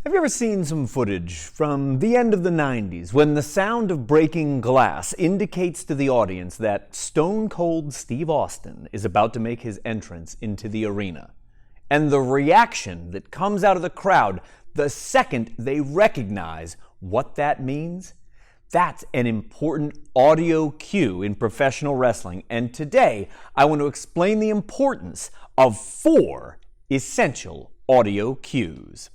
Have you ever seen some footage from the end of the 90s when the sound of breaking glass indicates to the audience that Stone Cold Steve Austin is about to make his entrance into the arena? And the reaction that comes out of the crowd the second they recognize what that means? That's an important audio cue in professional wrestling, and today I want to explain the importance of 4 essential audio cues.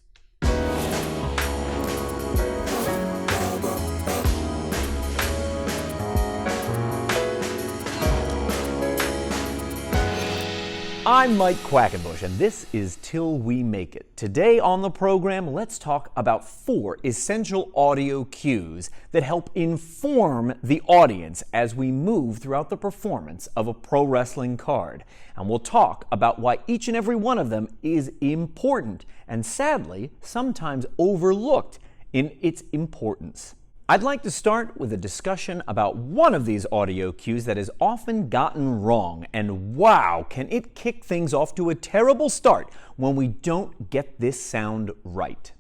I'm Mike Quackenbush, and this is Till We Make It. Today on the program, let's talk about 4 essential audio cues that help inform the audience as we move throughout the performance of a pro wrestling card. And we'll talk about why each and every one of them is important and, sadly, sometimes overlooked in its importance. I'd like to start with a discussion about one of these audio cues that is often gotten wrong, and wow, can it kick things off to a terrible start when we don't get this sound right.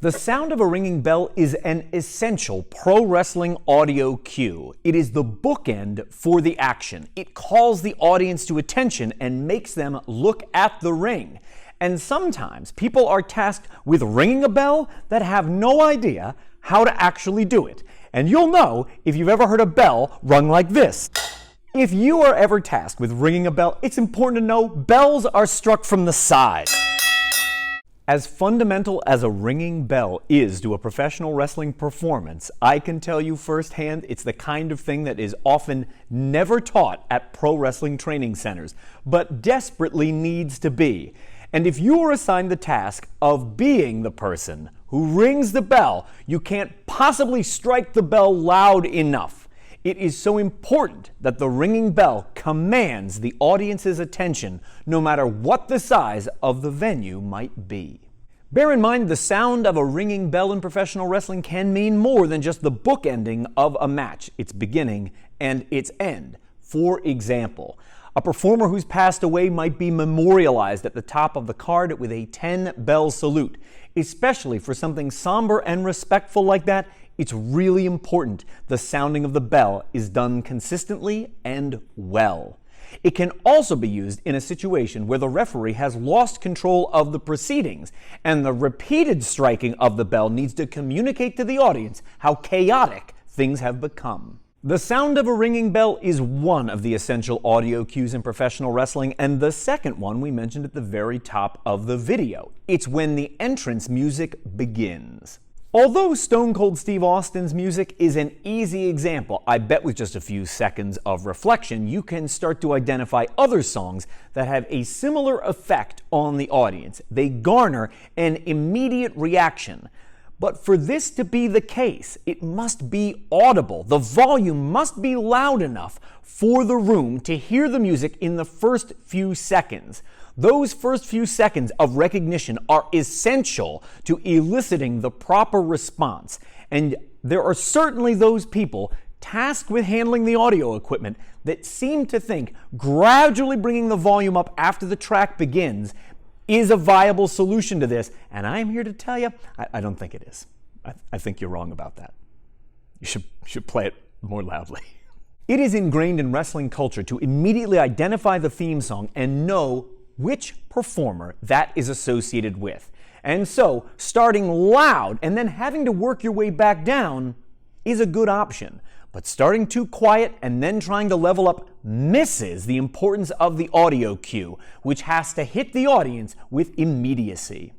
The sound of a ringing bell is an essential pro wrestling audio cue. It is the bookend for the action. It calls the audience to attention and makes them look at the ring. And sometimes people are tasked with ringing a bell that have no idea how to actually do it. And you'll know if you've ever heard a bell rung like this. If you are ever tasked with ringing a bell, it's important to know bells are struck from the side. As fundamental as a ringing bell is to a professional wrestling performance, I can tell you firsthand it's the kind of thing that is often never taught at pro wrestling training centers, but desperately needs to be. And if you are assigned the task of being the person who rings the bell, you can't possibly strike the bell loud enough. It is so important that the ringing bell commands the audience's attention, no matter what the size of the venue might be. Bear in mind, the sound of a ringing bell in professional wrestling can mean more than just the bookending of a match, its beginning and its end. For example, a performer who's passed away might be memorialized at the top of the card with a 10-bell salute. Especially for something somber and respectful like that, it's really important the sounding of the bell is done consistently and well. It can also be used in a situation where the referee has lost control of the proceedings, and the repeated striking of the bell needs to communicate to the audience how chaotic things have become. The sound of a ringing bell is one of the essential audio cues in professional wrestling, and the second one we mentioned at the very top of the video. It's when the entrance music begins. Although Stone Cold Steve Austin's music is an easy example, I bet with just a few seconds of reflection, you can start to identify other songs that have a similar effect on the audience. They garner an immediate reaction. But for this to be the case, it must be audible. The volume must be loud enough for the room to hear the music in the first few seconds. Those first few seconds of recognition are essential to eliciting the proper response. And there are certainly those people tasked with handling the audio equipment that seem to think gradually bringing the volume up after the track begins is a viable solution to this, and I'm here to tell you, I don't think it is. I think you're wrong about that. You should play it more loudly. It is ingrained in wrestling culture to immediately identify the theme song and know which performer that is associated with. And so, starting loud and then having to work your way back down is a good option. But starting too quiet and then trying to level up misses the importance of the audio cue, which has to hit the audience with immediacy.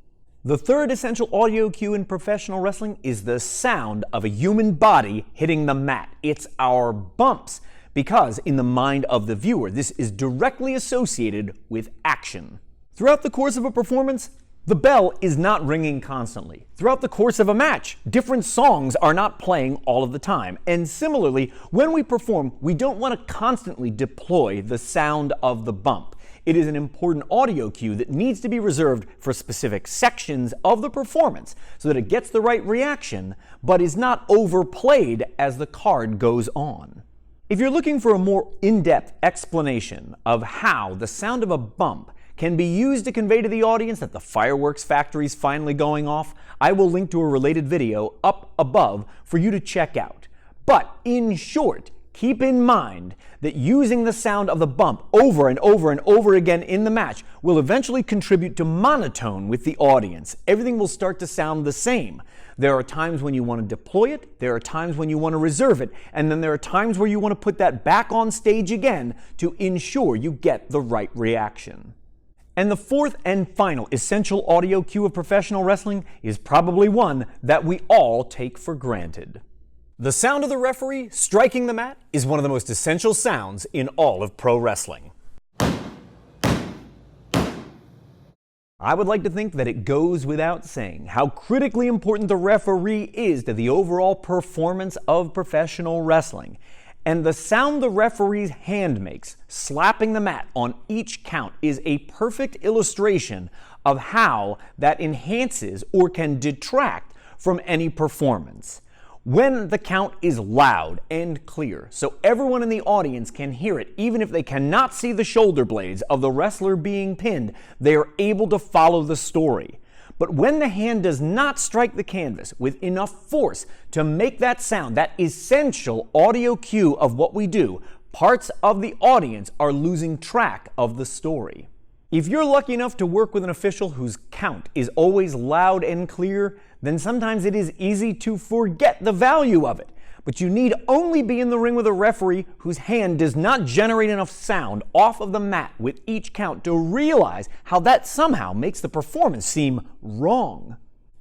The third essential audio cue in professional wrestling is the sound of a human body hitting the mat. It's our bumps, because in the mind of the viewer, this is directly associated with action. Throughout the course of a performance, the bell is not ringing constantly. Throughout the course of a match, different songs are not playing all of the time. And similarly, when we perform, we don't want to constantly deploy the sound of the bump. It is an important audio cue that needs to be reserved for specific sections of the performance so that it gets the right reaction, but is not overplayed as the card goes on. If you're looking for a more in-depth explanation of how the sound of a bump can be used to convey to the audience that the fireworks factory is finally going off, I will link to a related video up above for you to check out. But in short, keep in mind that using the sound of the bump over and over and over again in the match will eventually contribute to monotone with the audience. Everything will start to sound the same. There are times when you want to deploy it, there are times when you want to reserve it, and then there are times where you want to put that back on stage again to ensure you get the right reaction. And the fourth and final essential audio cue of professional wrestling is probably one that we all take for granted. The sound of the referee striking the mat is one of the most essential sounds in all of pro wrestling. I would like to think that it goes without saying how critically important the referee is to the overall performance of professional wrestling. And the sound the referee's hand makes, slapping the mat on each count, is a perfect illustration of how that enhances or can detract from any performance. When the count is loud and clear, so everyone in the audience can hear it, even if they cannot see the shoulder blades of the wrestler being pinned, they are able to follow the story. But when the hand does not strike the canvas with enough force to make that sound, that essential audio cue of what we do, parts of the audience are losing track of the story. If you're lucky enough to work with an official whose count is always loud and clear, then sometimes it is easy to forget the value of it. But you need only be in the ring with a referee whose hand does not generate enough sound off of the mat with each count to realize how that somehow makes the performance seem wrong.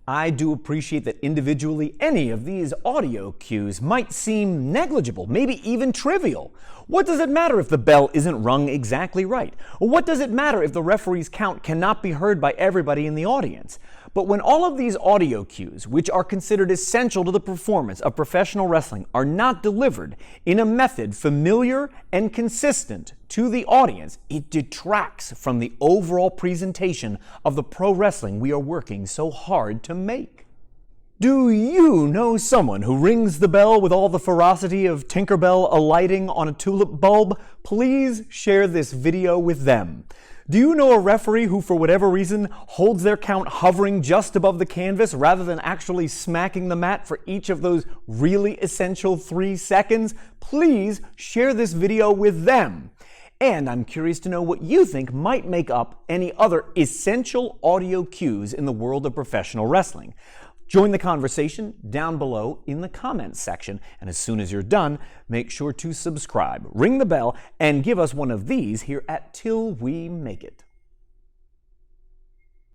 I do appreciate that individually any of these audio cues might seem negligible, maybe even trivial. What does it matter if the bell isn't rung exactly right? Or what does it matter if the referee's count cannot be heard by everybody in the audience? But when all of these audio cues, which are considered essential to the performance of professional wrestling, are not delivered in a method familiar and consistent to the audience, it detracts from the overall presentation of the pro wrestling we are working so hard to make. Do you know someone who rings the bell with all the ferocity of Tinkerbell alighting on a tulip bulb? Please share this video with them. Do you know a referee who, for whatever reason, holds their count hovering just above the canvas rather than actually smacking the mat for each of those really essential 3 seconds? Please share this video with them. And I'm curious to know what you think might make up any other essential audio cues in the world of professional wrestling. Join the conversation down below in the comments section, and as soon as you're done, make sure to subscribe, ring the bell, and give us one of these here at Till We Make It.